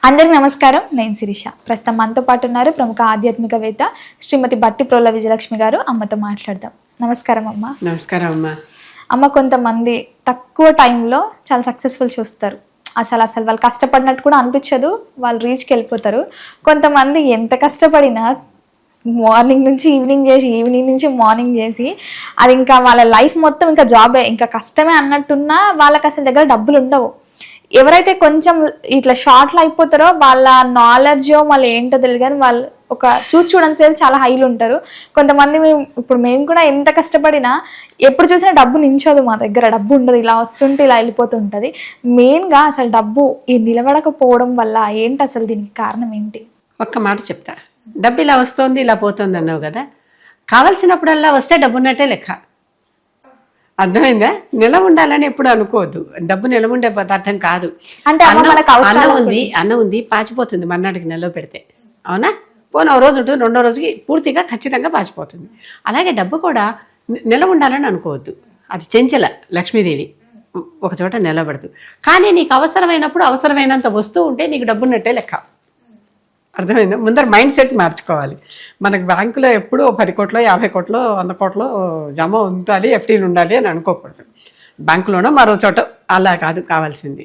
అందరికీ నమస్కారం. నేను శిరీష. ప్రస్తుతం మనతో పాటు ఉన్నారు ప్రముఖ ఆధ్యాత్మికవేత్త శ్రీమతి బట్టి ప్రోల విజయలక్ష్మి గారు. అమ్మతో మాట్లాడదాం. నమస్కారం అమ్మ. నమస్కారం అమ్మ. అమ్మ, కొంతమంది తక్కువ టైంలో చాలా సక్సెస్ఫుల్ చూస్తారు. అసలు వాళ్ళు కష్టపడినట్టు కూడా అనిపించదు, వాళ్ళు రీచ్కి వెళ్ళిపోతారు. కొంతమంది ఎంత కష్టపడినా మార్నింగ్ నుంచి ఈవినింగ్ చేసి, ఈవినింగ్ నుంచి మార్నింగ్ చేసి, అది ఇంకా వాళ్ళ లైఫ్ మొత్తం ఇంకా జాబే, ఇంకా కష్టమే అన్నట్టున్నా వాళ్ళకి అసలు దగ్గర డబ్బులు ఉండవు. ఎవరైతే కొంచెం ఇట్లా షార్ట్లో అయిపోతారో వాళ్ళ నాలెడ్జ్ మళ్ళీ ఏంటో తెలియదు, కానీ వాళ్ళు ఒక చూడండి సేపు చాలా హైలు ఉంటారు. కొంతమంది మేము కూడా ఎంత కష్టపడినా ఎప్పుడు చూసినా డబ్బు నించోదు, మా దగ్గర డబ్బు ఉండదు, ఇలా వస్తుంటే ఇలా వెళ్ళిపోతుంటుంది. మెయిన్గా అసలు డబ్బు ఈ నిలబడకపోవడం వల్ల ఏంటి, అసలు దీనికి కారణం ఏంటి? ఒక్క మాట చెప్తా. డబ్బు ఇలా వస్తుంది ఇలా పోతుంది అన్నావు కదా, కావలసినప్పుడల్లా వస్తే డబ్బు ఉన్నట్టే లెక్క. అర్థమైందా? నిలవ ఉండాలని ఎప్పుడు అనుకోవద్దు. డబ్బు నిలవ ఉండే పదార్థం కాదు. అంటే అన్నం ఉంది పాచిపోతుంది మర్నాటికి నిలవ పెడితే, అవునా? పోనీ రోజు ఉంటుంది, రెండో రోజుకి పూర్తిగా ఖచ్చితంగా పాచిపోతుంది. అలాగే డబ్బు కూడా నిలవ ఉండాలని అనుకోవద్దు. అది చెంచల లక్ష్మీదేవి, ఒక చోట నిలబడదు. కానీ నీకు అవసరమైనప్పుడు అవసరమైనంత వస్తూ ఉంటే నీకు డబ్బు ఉన్నట్టే లెక్క. అర్థమైందా? ముందర మైండ్ సెట్ మార్చుకోవాలి. మనకు బ్యాంకులో ఎప్పుడూ 10 కోట్లు 50 కోట్లు 100 కోట్లు జమ ఉండాలి, ఎఫ్డీలు ఉండాలి అని అనుకోకూడదు. బ్యాంకులోనో మరో చోట అలా కాదు కావాల్సింది.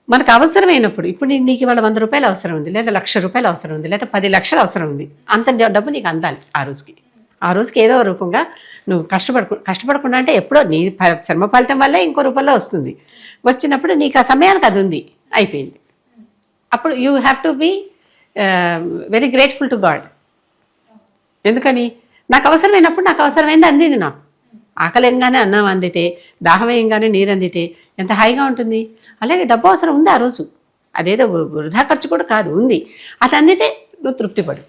మనకు అవసరమైనప్పుడు, ఇప్పుడు నీకు ఇవాళ 100 రూపాయలు అవసరం ఉంది, లేదా 1,00,000 రూపాయలు అవసరం ఉంది, లేదా 10 లక్షలు అవసరం ఉంది. అంత డబ్బు నీకు అందాలి ఆ రోజుకి ఏదో రూపంగా. నువ్వు కష్టపడకుండా అంటే ఎప్పుడో నీ శ్రమ ఫలితం వల్లే ఇంకో రూపంలో వస్తుంది. వచ్చినప్పుడు నీకు ఆ సమయానికి అది ఉంది, అయిపోయింది. అప్పుడు you have to be very grateful to god. ఎందుకని? నాకు అవసరమైనప్పుడు నాకు అవసరమైంది అందింది. నాకు ఆకలింగానే అన్నం అందితే, దాహమయంగానే నీరు అందితే ఎంత హాయిగా ఉంటుంది. అలాగే డబ్బు అవసరం ఉంది ఆ రోజు, అదేదో వృధా ఖర్చు కూడా కాదు, ఉంది. అది అందితే నువ్వు తృప్తిపడు.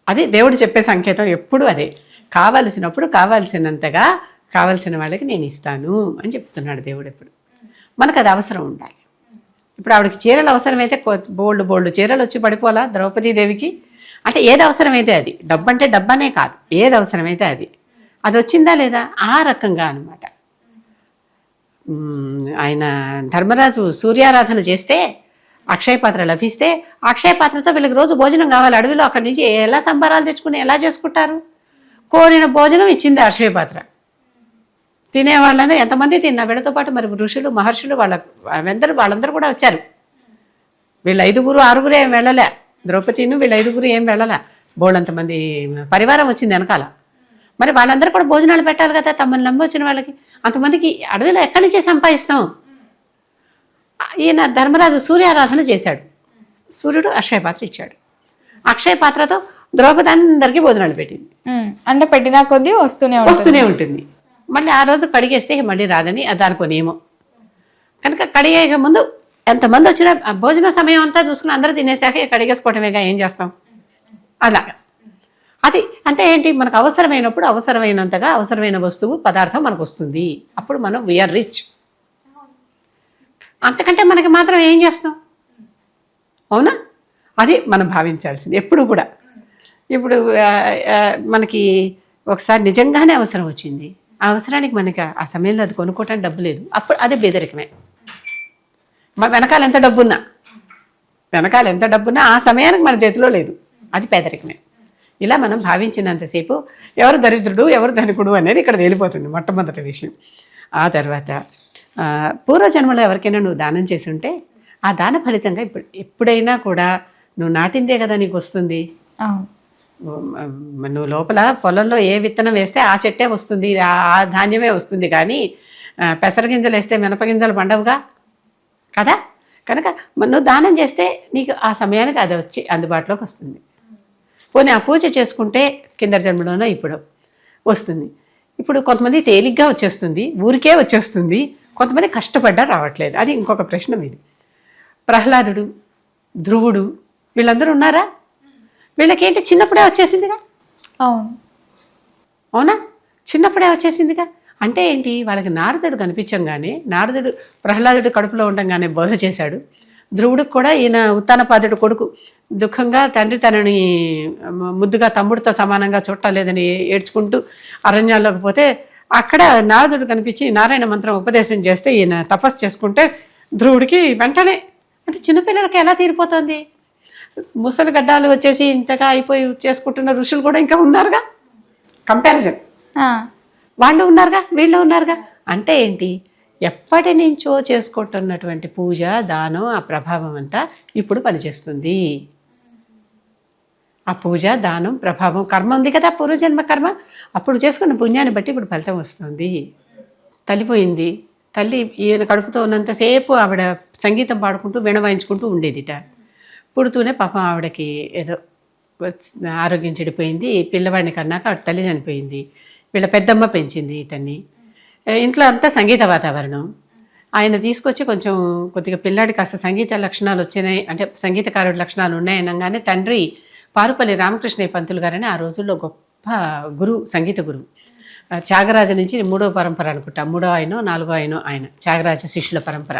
అది దేవుడు చెప్పే సంకేతం ఎప్పుడు అదే. కావలసినప్పుడు కావాల్సినంతగా కావలసిన వాళ్ళకి నేను ఇస్తాను అని చెప్తున్నాడు దేవుడు ఎప్పుడు. మనకు అది అవసరం ఉండాలి. ఇప్పుడు ఆవిడకి చీరలు అవసరమైతే బోల్డ్ చీరలు వచ్చి పడిపోలా ద్రౌపదీదేవికి. అంటే ఏది అవసరమైతే అది, డబ్బు అంటే డబ్బనే కాదు, ఏది అవసరమైతే అది వచ్చిందా లేదా, ఆ రకంగా అనమాట. ఆయన ధర్మరాజు సూర్యారాధన చేస్తే అక్షయ పాత్ర లభిస్తే, అక్షయ పాత్రతో వీళ్ళకి రోజు భోజనం కావాలి. అడవిలో అక్కడి నుంచి ఎలా సంబరాలు తెచ్చుకుని ఎలా చేసుకుంటారు? కోరిన భోజనం ఇచ్చింది అక్షయ పాత్ర. తినేవాళ్ళందరూ ఎంతమంది తిన్నా, వీళ్ళతో పాటు మరి ఋషులు మహర్షులు వాళ్ళందరూ కూడా వచ్చారు. వీళ్ళు 5గురు 6గురు ఏం వెళ్ళలే, ద్రౌపదిను వీళ్ళు 5గురు ఏం వెళ్ళలే, బోళ్ళంతమంది పరివారం వచ్చింది వెనకాల. మరి వాళ్ళందరూ కూడా భోజనాలు పెట్టాలి కదా, తమను నమ్మి వచ్చిన వాళ్ళకి. అంతమందికి అడవిలో ఎక్కడి నుంచే సంపాదిస్తాం? ఈయన ధర్మరాజు సూర్యారాధన చేశాడు, సూర్యుడు అక్షయ పాత్ర ఇచ్చాడు. అక్షయ పాత్రతో ద్రౌపది అందరికీ భోజనాలు పెట్టింది. అంటే పెట్టినా కొద్దీ వస్తూనే ఉంటుంది. మళ్ళీ ఆ రోజు కడిగేస్తే మళ్ళీ రాదని దానికో నియమం కనుక, కడిగే ముందు ఎంతమంది వచ్చినా భోజన సమయం అంతా చూసుకుని అందరూ తినేసాక కడిగేసుకోవటమేగా, ఏం చేస్తాం? అలాగా అది అంటే ఏంటి, మనకు అవసరమైనప్పుడు అవసరమైనంతగా అవసరమైన వస్తువు పదార్థం మనకు వస్తుంది. అప్పుడు మనం వీఆర్ రిచ్. అంతకంటే మనకి మాత్రం ఏం చేస్తాం? అవునా? అది మనం భావించాల్సింది ఎప్పుడు కూడా. ఇప్పుడు మనకి ఒకసారి నిజంగానే అవసరం వచ్చింది, ఆ అవసరానికి మనకి ఆ సమయంలో అది కొనుక్కోవటానికి డబ్బు లేదు, అప్పుడు అదే పేదరికమే. వెనకాల ఎంత డబ్బున్నా ఆ సమయానికి మన చేతిలో లేదు, అది పేదరికమే. ఇలా మనం భావించినంతసేపు ఎవరు దరిద్రుడు ఎవరు ధనికుడు అనేది ఇక్కడ తేలిపోతుంది, మొట్టమొదటి విషయం. ఆ తర్వాత పూర్వజన్మలో ఎవరికైనా నువ్వు దానం చేసి ఉంటే ఆ దాన ఫలితంగా ఎప్పుడైనా కూడా నువ్వు నాటిందే కదా నీకు వస్తుంది. నువ్వు లోపల పొలంలో ఏ విత్తనం వేస్తే ఆ చెట్టే వస్తుంది, ఆ ధాన్యమే వస్తుంది. కానీ పెసరగింజలు వేస్తే మినపగింజలు పండవుగా కదా. కనుక నువ్వు దానం చేస్తే నీకు ఆ సమయానికి అది వచ్చి అందుబాటులోకి వస్తుంది. పోనీ ఆ పూజ చేసుకుంటే కింద జన్మలోనో ఇప్పుడు వస్తుంది. ఇప్పుడు కొంతమంది తేలిగ్గా వచ్చేస్తుంది, ఊరికే వచ్చేస్తుంది, కొంతమంది కష్టపడ్డా రావట్లేదు. అది ఇంకొక ప్రశ్న మీది. ప్రహ్లాదుడు, ధ్రువుడు వీళ్ళందరూ ఉన్నారా? వీళ్ళకేంటి చిన్నప్పుడే వచ్చేసిందిగా. అవునా? చిన్నప్పుడే వచ్చేసిందిగా. అంటే ఏంటి, వాళ్ళకి నారదుడు కనిపించంగానే, నారదుడు ప్రహ్లాదుడు కడుపులో ఉండగానే బోధ చేశాడు. ధ్రువుడికి కూడా ఈయన ఉత్తానపాదుడు కొడుకు దుఃఖంగా తండ్రి తనని ముద్దుగా తమ్ముడితో సమానంగా చూడలేదని ఏడ్చుకుంటూ అరణ్యాల్లోకి పోతే అక్కడ నారదుడు కనిపించి నారాయణ మంత్రం ఉపదేశం చేస్తే ఈయన తపస్సు చేసుకుంటే ధ్రువుడికి వెంటనే అంటే చిన్నపిల్లలకి ఎలా తీరిపోతుంది? ముసలి గడ్డాలు వచ్చేసి ఇంతగా అయిపోయి చేసుకుంటున్న ఋషులు కూడా ఇంకా ఉన్నారుగా, కంపారిజన్ వాళ్ళు ఉన్నారుగా, వీళ్ళు ఉన్నారుగా. అంటే ఏంటి, ఎప్పటి నుంచో చేసుకుంటున్నటువంటి పూజ, దానం, ఆ ప్రభావం అంతా ఇప్పుడు పనిచేస్తుంది. ఆ పూజ, దానం, ప్రభావం, కర్మ ఉంది కదా, పూర్వజన్మ కర్మ, అప్పుడు చేసుకున్న పుణ్యాన్ని బట్టి ఇప్పుడు ఫలితం వస్తుంది. తల్లిపోయింది, తల్లి ఈయన కడుపుతో ఉన్నంతసేపు ఆవిడ సంగీతం పాడుకుంటూ వీణ వాయించుకుంటూ ఉండేదిట. పుడుతూనే పాపం ఆవిడకి ఏదో ఆరోగ్యం చెడిపోయింది. పిల్లవాడిని కన్నాక ఆవిడ తల్లి చనిపోయింది. వీళ్ళ పెద్దమ్మ పెంచింది ఇతన్ని. ఇంట్లో అంతా సంగీత వాతావరణం. ఆయన తీసుకొచ్చి కొద్దిగా పిల్లాడికి కాస్త సంగీత లక్షణాలు వచ్చినాయి, అంటే సంగీతకారుడి లక్షణాలు ఉన్నాయనగానే తండ్రి పారుపల్లి రామకృష్ణయ్య పంతులు గారని ఆ రోజుల్లో గొప్ప గురువు, సంగీత గురువు. త్యాగరాజ నుంచి 3వ పరంపర అనుకుంటా, 3వ ఆయనో 4వ ఆయనో ఆయన, త్యాగరాజ శిష్యుల పరంపర.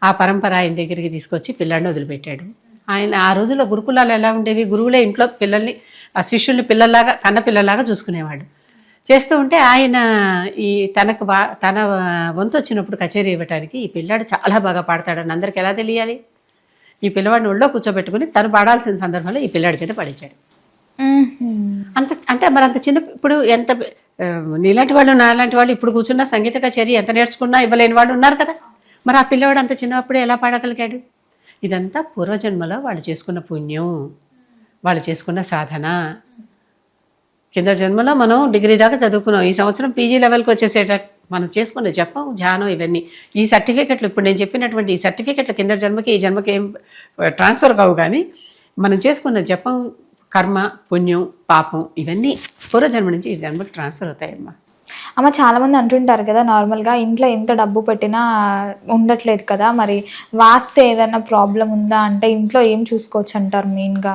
ఆ పరంపర ఆయన దగ్గరికి తీసుకొచ్చి పిల్లాడిని వదిలిపెట్టాడు. ఆయన ఆ రోజుల్లో గురుకులాలు ఎలా ఉండేవి, గురువులే ఇంట్లో పిల్లల్ని, ఆ శిష్యుల్ని పిల్లల్లాగా, కన్న పిల్లల్లాగా చూసుకునేవాడు. చేస్తూ ఉంటే ఆయన తన వంతు వచ్చినప్పుడు కచేరీ ఇవ్వటానికి ఈ పిల్లాడు చాలా బాగా పాడతాడని అందరికి ఎలా తెలియాలి? ఈ పిల్లవాడిని ఒళ్ళో కూర్చోబెట్టుకుని తను పాడాల్సిన సందర్భంలో ఈ పిల్లాడి చేత పాడించాడు. అంటే మరి అంత చిన్న, ఇప్పుడు ఎంత నీలాంటి వాళ్ళు నాలాంటి వాళ్ళు ఇప్పుడు కూర్చున్న సంగీత కచేరీ ఎంత నేర్చుకున్నా ఇవ్వలేని వాళ్ళు ఉన్నారు కదా. మరి ఆ పిల్లవాడు అంత చిన్నప్పుడే ఎలా పాడగలిగాడు? ఇదంతా పూర్వజన్మలో వాళ్ళు చేసుకున్న పుణ్యం, వాళ్ళు చేసుకున్న సాధన. కింద జన్మలో మనం డిగ్రీ దాకా చదువుకున్నాం, ఈ సంవత్సరం పీజీ లెవెల్కి వచ్చేసేట మనం చేసుకున్న జపం, ధ్యానం, ఇవన్నీ ఈ సర్టిఫికెట్లు, ఇప్పుడు నేను చెప్పినటువంటి ఈ సర్టిఫికెట్లు కింద జన్మకి ఈ జన్మకి ఏం ట్రాన్స్ఫర్ కావు, కానీ మనం చేసుకున్న జపం, కర్మ, పుణ్యం, పాపం ఇవన్నీ పూర్వజన్మ నుంచి ఈ జన్మకి ట్రాన్స్ఫర్ అవుతాయమ్మా. అమ్మ చాలామంది అంటుంటారు కదా, నార్మల్గా ఇంట్లో ఎంత డబ్బు పెట్టినా ఉండట్లేదు కదా, మరి వాస్తే ఏదైనా ప్రాబ్లం ఉందా అంటే ఇంట్లో ఏం చూసుకోవచ్చు అంటారు మెయిన్గా?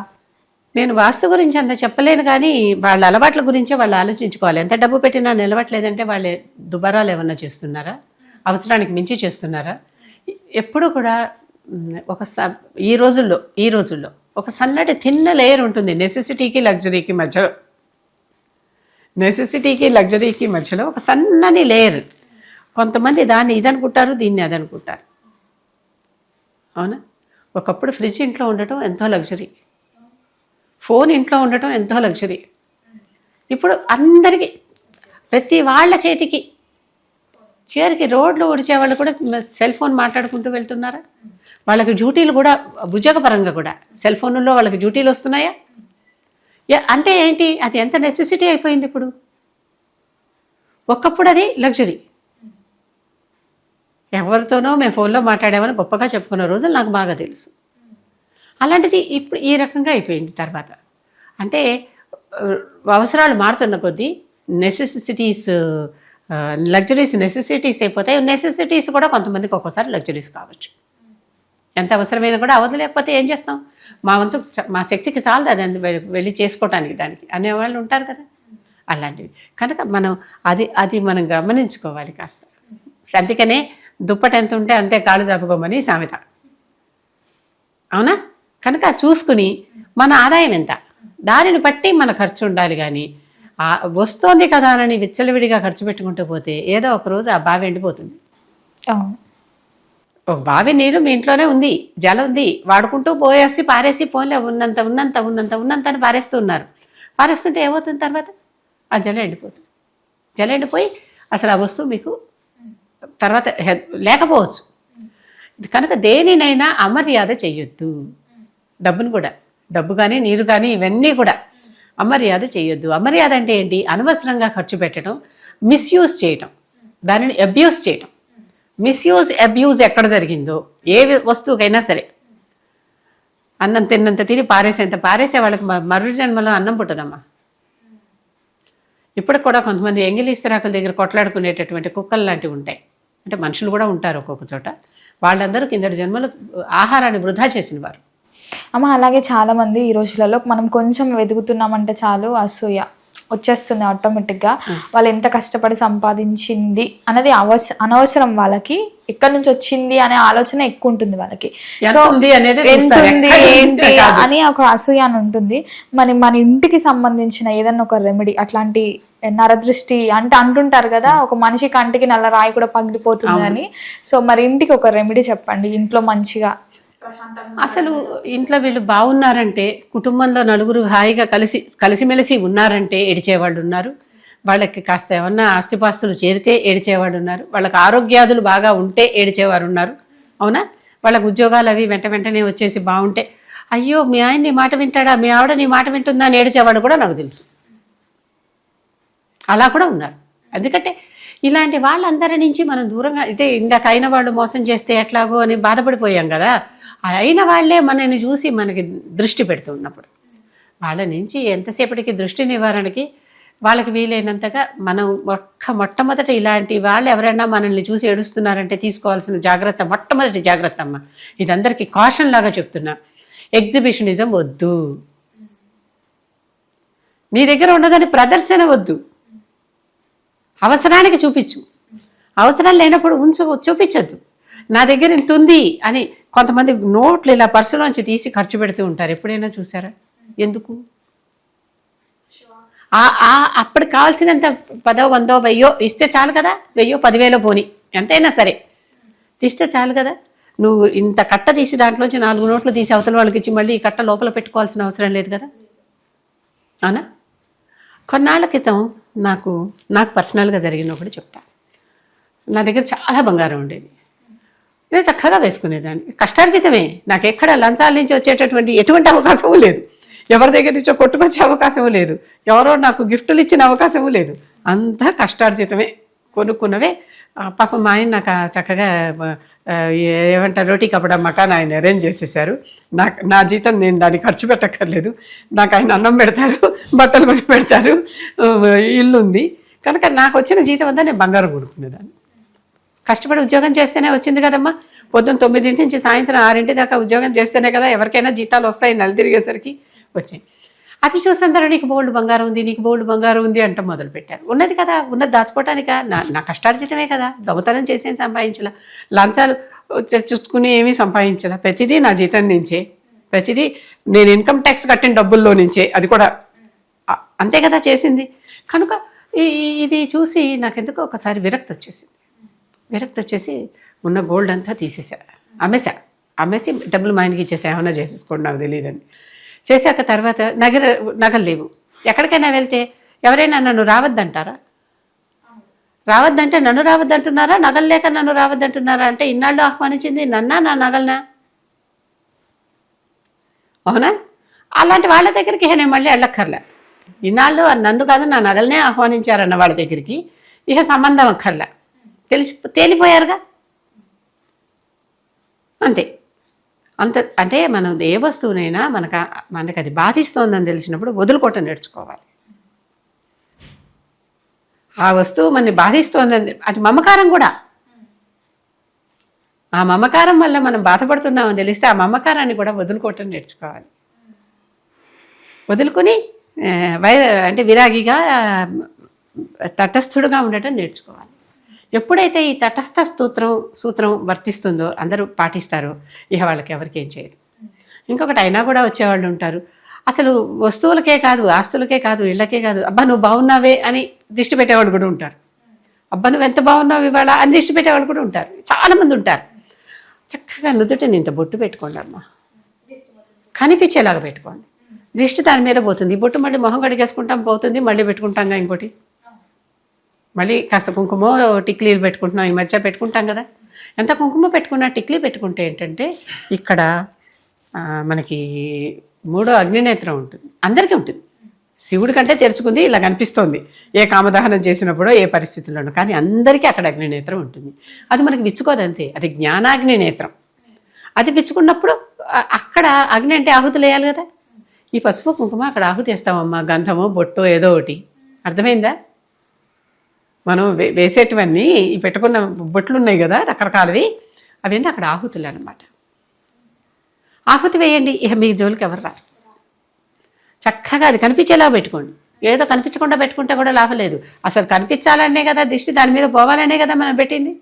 నేను వాస్తు గురించి అంత చెప్పలేను, కానీ వాళ్ళ అలవాట్ల గురించే వాళ్ళు ఆలోచించుకోవాలి. ఎంత డబ్బు పెట్టినా నిలవట్లేదంటే వాళ్ళే దుబారాలు ఏమన్నా చేస్తున్నారా, అవసరానికి మించి చేస్తున్నారా? ఎప్పుడు కూడా ఈ రోజుల్లో ఒక సన్నటి తిన్న లేయర్ ఉంటుంది నెసెసిటీకి లగ్జరీకి మధ్యలో. నెసెసిటీకి లగ్జరీకి మధ్యలో ఒక సన్నని లేయర్. కొంతమంది దాన్ని ఇదనుకుంటారు, దీన్ని అదనుకుంటారు. అవునా? ఒకప్పుడు ఫ్రిడ్జ్ ఇంట్లో ఉండటం ఎంతో లగ్జరీ, ఫోన్ ఇంట్లో ఉండటం ఎంతో లగ్జరీ. ఇప్పుడు అందరికీ, ప్రతి వాళ్ళ చేతికి, చివరికి రోడ్లు ఊడిచే వాళ్ళు కూడా సెల్ ఫోన్ మాట్లాడుకుంటూ వెళ్తున్నారా? వాళ్ళకి డ్యూటీలు కూడా ఉద్యోగపరంగా కూడా సెల్ ఫోన్లో వాళ్ళకి డ్యూటీలు వస్తున్నాయా? అంటే ఏంటి, అది ఎంత నెసెసిటీ అయిపోయింది ఇప్పుడు. ఒకప్పుడు అది లగ్జరీ. ఎవరితోనో మేము ఫోన్లో మాట్లాడామని గొప్పగా చెప్పుకున్న రోజులు నాకు బాగా తెలుసు. అలాంటిది ఇప్పుడు ఈ రకంగా అయిపోయింది. తర్వాత అంటే అవసరాలు మారుతున్న కొద్దీ నెసెసిటీస్, లగ్జరీస్ నెసెసిటీస్ అయిపోతాయి. నెసెసిటీస్ కూడా కొంతమందికి ఒక్కోసారి లగ్జరీస్ కావచ్చు. ఎంత అవసరమైనా కూడా అవ్వదు, లేకపోతే ఏం చేస్తాం, మా వంతు మా శక్తికి చాలదు అది వెళ్ళి చేసుకోవటానికి దానికి అనేవాళ్ళు ఉంటారు కదా. అలాంటివి కనుక మనం అది మనం గమనించుకోవాలి కాస్త. అందుకనే దుప్పటి ఎంత ఉంటే అంతే కాళ్ళు చాపుకోమని సామెత, అవునా? కనుక చూసుకుని మన ఆదాయం ఎంత, దానిని బట్టి మన ఖర్చు ఉండాలి. కానీ వస్తోంది కదా అని విచ్చలవిడిగా ఖర్చు పెట్టుకుంటూ పోతే ఏదో ఒక రోజు ఆ బావి ఎండిపోతుంది. ఒక బావి నీరు మీ ఇంట్లోనే ఉంది, జలం ఉంది, వాడుకుంటూ పారేసి పోలే ఉన్నంత అని పారేస్తూ ఉన్నారు. పారేస్తుంటే ఏమవుతుంది, తర్వాత ఆ జలం ఎండిపోతుంది. జలం ఎండిపోయి అసలు ఆ వస్తువు మీకు తర్వాత లేకపోవచ్చు. కనుక దేనినైనా అమర్యాద చెయ్యొద్దు. డబ్బును కూడా, డబ్బు కానీ నీరు కానీ ఇవన్నీ కూడా అమర్యాద చేయొద్దు. అమర్యాద అంటే ఏంటి? అనవసరంగా ఖర్చు పెట్టడం, మిస్యూజ్ చేయటం, దానిని అబ్యూస్ చేయటం. అబ్యూజ్ ఎక్కడ జరిగిందో, ఏ వస్తువుకైనా సరే, అన్నం తిన్నంత తిని పారేసే వాళ్ళకి మరు జన్మలో అన్నం పుట్టదమ్మా. ఇప్పటికి కూడా కొంతమంది ఎంగిలి ఇస్తరాకుల దగ్గర కొట్లాడుకునేటటువంటి కుక్కలు లాంటివి ఉంటాయి. అంటే మనుషులు కూడా ఉంటారు ఒక్కొక్క చోట. వాళ్ళందరూ కిందటి జన్మలో ఆహారాన్ని వృధా చేసిన వారు. అమ్మ అలాగే చాలామంది ఈ రోజులలో మనం కొంచెం వెతుకుతున్నామంటే చాలు అసూయ వచ్చేస్తుంది ఆటోమేటిక్గా. వాళ్ళు ఎంత కష్టపడి సంపాదించింది అన్నది అనవసరం, వాళ్ళకి ఎక్కడి నుంచి వచ్చింది అనే ఆలోచన ఎక్కువ ఉంటుంది వాళ్ళకి. సో ఎంత ఉంది ఏంటి అని ఒక అసూయ అని ఉంటుంది. మన ఇంటికి సంబంధించిన ఏదన్నా ఒక రెమెడీ, అట్లాంటి నరదృష్టి అంటే అంటుంటారు కదా, ఒక మనిషి కంటికి నల్ల రాయి కూడా పగిలిపోతుంది అని. సో మరి ఇంటికి ఒక రెమెడీ చెప్పండి, ఇంట్లో మంచిగా. అసలు ఇంట్లో వీళ్ళు బాగున్నారంటే, కుటుంబంలో నలుగురు హాయిగా కలిసిమెలిసి ఉన్నారంటే ఏడిచేవాళ్ళు ఉన్నారు. వాళ్ళకి కాస్త ఏమన్నా ఆస్తిపాస్తులు చేరితే ఏడిచేవాళ్ళు ఉన్నారు. వాళ్ళకి ఆరోగ్యాదులు బాగా ఉంటే ఏడిచేవారు ఉన్నారు. అవునా? వాళ్ళకి ఉద్యోగాలు అవి వెంటనే వచ్చేసి బాగుంటే, అయ్యో మీ ఆయన నీ మాట వింటాడా, మీ ఆవిడ నీ మాట వింటుందా అని ఏడిచేవాళ్ళు కూడా నాకు తెలుసు. అలా కూడా ఉన్నారు. ఎందుకంటే ఇలాంటి వాళ్ళందరి నుంచి మనం దూరంగా, అయితే ఇందాక అయిన వాళ్ళు మోసం చేస్తే ఎట్లాగో అని బాధపడిపోయాం కదా, అయిన వాళ్ళే మనల్ని చూసి మనకి దృష్టి పెడుతున్నప్పుడు వాళ్ళ నుంచి ఎంతసేపటికి దృష్టి నివారణకి వాళ్ళకి వీలైనంతగా మనం మొట్టమొదట ఇలాంటి వాళ్ళు ఎవరైనా మనల్ని చూసి ఏడుస్తున్నారంటే తీసుకోవాల్సిన జాగ్రత్త, మొట్టమొదటి జాగ్రత్త అమ్మ, ఇది అందరికీ కాషన్ లాగా చెప్తున్నా, ఎగ్జిబిషనిజం వద్దు. నీ దగ్గర ఉన్నదని ప్రదర్శన వద్దు. అవసరానికి చూపించు, అవసరం లేనప్పుడు చూపించద్దు. నా దగ్గర ఇంత ఉంది అని కొంతమంది నోట్లు ఇలా పర్సులోంచి తీసి ఖర్చు పెడుతూ ఉంటారు. ఎప్పుడైనా చూసారా? ఎందుకు? అప్పుడు కావాల్సినంత 10, 100, 1000 ఇస్తే చాలు కదా. 1000, 10,000 పోని ఎంతైనా సరే తీస్తే చాలు కదా. నువ్వు ఇంత కట్ట తీసి దాంట్లోంచి 4 నోట్లు తీసి అవతల వాళ్ళకి ఇచ్చి మళ్ళీ ఈ కట్ట లోపల పెట్టుకోవాల్సిన అవసరం లేదు కదా. అవునా? కొన్నాళ్ళ క్రితం నాకు పర్సనల్గా జరిగిన ఒకటి చెప్తా. నా దగ్గర చాలా బంగారం ఉండేది. నేను చక్కగా వేసుకునేదాన్ని. కష్టార్జితమే. నాకు ఎక్కడ లంచాల నుంచి వచ్చేటటువంటి ఎటువంటి అవకాశము లేదు. ఎవరి దగ్గర నుంచో కొట్టుకొచ్చే అవకాశము లేదు. ఎవరో నాకు గిఫ్టులు ఇచ్చిన అవకాశము లేదు. అంతా కష్టార్జితమే, కొనుక్కున్నవే. పాపం మా ఆయన నాకు చక్కగా ఏమంటారు, రోటీ కప్పడం మకాన్ ఆయన అరేంజ్ చేసేసారు. నా జీతం నేను దాన్ని ఖర్చు పెట్టక్కర్లేదు. నాకు ఆయన అన్నం పెడతారు, బట్టలు కొని పెడతారు, ఇల్లు ఉంది కనుక నాకు వచ్చిన జీతం అంతా నేను బంగారం కొనుక్కునేదాన్ని. కష్టపడి ఉద్యోగం చేస్తేనే వచ్చింది కదమ్మా. పొద్దున్న 9 నుంచి సాయంత్రం 6 దాకా ఉద్యోగం చేస్తేనే కదా ఎవరికైనా జీతాలు వస్తాయి. నెల తిరిగేసరికి వచ్చాయి. అది చూసందరూ నీకు బోల్డ్ బంగారం ఉంది, నీకు బోల్డ్ బంగారం ఉంది అంట మొదలుపెట్టారు. ఉన్నది కదా, ఉన్నది దాచుకోవటానికా? నా కష్టార్జితమే కదా. దొంగతనం చేసేం సంపాదించలా, లంచాలు చూసుకుని ఏమీ సంపాదించలా. ప్రతిదీ నా జీతం నుంచే, ప్రతిదీ నేను ఇన్కమ్ ట్యాక్స్ కట్టిన డబ్బుల్లో నుంచే, అది కూడా అంతే కదా చేసింది. కనుక ఇది చూసి నాకెందుకో ఒకసారి విరక్తి వచ్చేసి ఉన్న గోల్డ్ అంతా తీసేసా, అమ్మేసి డబ్బులు మా ఆయనకి ఇచ్చేసా. ఏమన్నా చేసుకోండి నాకు తెలియదని చేశాక తర్వాత నగలు లేవు. ఎక్కడికైనా వెళ్తే ఎవరైనా నన్ను రావద్దంటారా? రావద్దంటే నన్ను రావద్దంటున్నారా? నగలు లేక నన్ను రావద్దంటున్నారా? అంటే ఇన్నాళ్ళు ఆహ్వానించింది నన్నా, నా నగలనా? అవునా? అలాంటి వాళ్ళ దగ్గరికి నేను మళ్ళీ వెళ్ళక్కర్లే. ఇన్నాళ్ళు నన్ను కాదు నా నగలనే ఆహ్వానించారన్న వాళ్ళ దగ్గరికి ఇక సంబంధం అక్కర్లే. తేలిపోయారుగా. అంతే. అంటే మనం ఏ వస్తువునైనా మనకు అది బాధిస్తోందని తెలిసినప్పుడు వదులుకోవటం నేర్చుకోవాలి. ఆ వస్తువు మనని బాధిస్తోందని, అది మమకారం కూడా. ఆ మమకారం వల్ల మనం బాధపడుతున్నామని తెలిస్తే ఆ మమకారాన్ని కూడా వదులుకోవటం నేర్చుకోవాలి. వదులుకొని అంటే విరాగిగా తటస్థుడుగా ఉండటం నేర్చుకోవాలి. ఎప్పుడైతే ఈ తటస్థ సూత్రం వర్తిస్తుందో, అందరూ పాటిస్తారో, ఇక వాళ్ళకి ఎవరికి ఏం చేయదు. ఇంకొకటి అయినా కూడా వచ్చేవాళ్ళు ఉంటారు. అసలు వస్తువులకే కాదు, ఆస్తులకే కాదు, ఇళ్ళకే కాదు, అబ్బా నువ్వు బాగున్నావే అని దిష్టి పెట్టేవాళ్ళు కూడా ఉంటారు. అబ్బా నువ్వు ఎంత బాగున్నావు ఇవాళ అని దిష్టి పెట్టేవాళ్ళు కూడా ఉంటారు. చాలామంది ఉంటారు. చక్కగా నుదుటిని ఇంత బొట్టు పెట్టుకోండి అమ్మా, కనిపించేలాగా పెట్టుకోండి. దిష్టి దాని మీద పోతుంది. ఈ బొట్టు మళ్ళీ మొహం కడిగేసుకుంటాం, పోతుంది, మళ్ళీ పెట్టుకుంటాంగా ఇంకోటి. మళ్ళీ కాస్త కుంకుమ టిక్లీలు పెట్టుకుంటున్నాం, ఈ మధ్య పెట్టుకుంటాం కదా. ఎంత కుంకుమ పెట్టుకున్నా టిక్లీ పెట్టుకుంటే ఏంటంటే ఇక్కడ మనకి 3వ అగ్నినేత్రం ఉంటుంది. అందరికీ ఉంటుంది. శివుడి కంటే తెరుచుకుంది ఇలా కనిపిస్తోంది ఏ కామదహనం చేసినప్పుడో ఏ పరిస్థితుల్లోనూ. కానీ అందరికీ అక్కడ అగ్నినేత్రం ఉంటుంది. అది మనకి విచ్చుకోదంతే, అది జ్ఞానాగ్ని నేత్రం. అది విచ్చుకున్నప్పుడు అక్కడ అగ్ని అంటే ఆహుతులు వేయాలి కదా. ఈ పసుపు కుంకుమ అక్కడ ఆహుతి వేస్తామమ్మా, గంధమో బొట్టో ఏదో ఒకటి. అర్థమైందా? మనం వేసేటివన్నీ ఈ పెట్టుకున్న బొట్లు ఉన్నాయి కదా రకరకాలవి, అవన్నీ అక్కడ ఆహుతులు అన్నమాట. ఆహుతి వేయండి, ఇక మీ జోలికి ఎవరు రా. చక్కగా అది కనిపించేలా పెట్టుకోండి. ఏదో కనిపించకుండా పెట్టుకుంటే కూడా లాభం లేదు. అసలు కనిపించాలనే కదా దిష్టి, దాని మీద పోవాలనే కదా మనం పెట్టింది.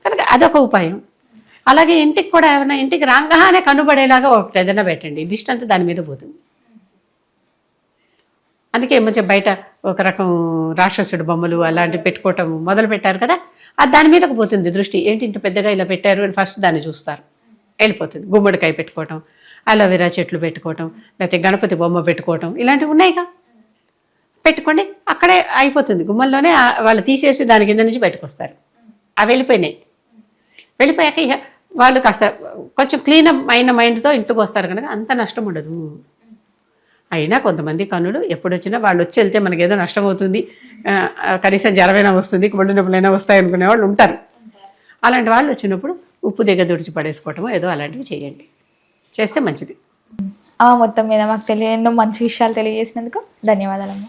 కనుక అదొక ఉపాయం. అలాగే ఇంటికి కూడా ఏమన్నా ఇంటికి రాగానే కనుబడేలాగా ఒకటి ఏదైనా పెట్టండి, దిష్టి అంతా దాని మీద పోతుంది. అందుకే మంచిగా బయట ఒక రకం రాక్షసుడు బొమ్మలు అలాంటివి పెట్టుకోవటం మొదలు పెట్టారు కదా, అది దాని మీదకు పోతుంది దృష్టి. ఏంటి ఇంత పెద్దగా ఇలా పెట్టారు అని ఫస్ట్ దాన్ని చూస్తారు. వెళ్ళిపోతుంది. గుమ్మడికాయ పెట్టుకోవటం, అలోవెరా చెట్లు పెట్టుకోవటం, లేకపోతే గణపతి బొమ్మ పెట్టుకోవటం, ఇలాంటివి ఉన్నాయిగా, పెట్టుకోండి. అక్కడే అయిపోతుంది. గుమ్మల్లోనే వాళ్ళు తీసేసి దాని కింద నుంచి పెట్టుకొస్తారు. అవి వెళ్ళిపోయినాయి. వెళ్ళిపోయాక ఇక వాళ్ళు కాస్త కొంచెం క్లీన్ అయిన మైండ్తో ఇంట్లోకి వస్తారు కనుక అంత నష్టం ఉండదు. అయినా కొంతమంది కన్నులు ఎప్పుడు వచ్చినా వాళ్ళు వచ్చి వెళ్తే మనకి ఏదో నష్టం అవుతుంది, కనీసం జ్వరమైనా వస్తుంది, ఒళ్ళు నొప్పులైనా వస్తాయి అనుకునే వాళ్ళు ఉంటారు. అలాంటి వాళ్ళు వచ్చినప్పుడు ఉప్పు దగ్గర దుడిచి పడేసుకోవటమో ఏదో అలాంటివి చేయండి, చేస్తే మంచిది. మొత్తం మీద మాకు ఎన్నో మంచి విషయాలు తెలియజేసినందుకు ధన్యవాదాలమ్మా.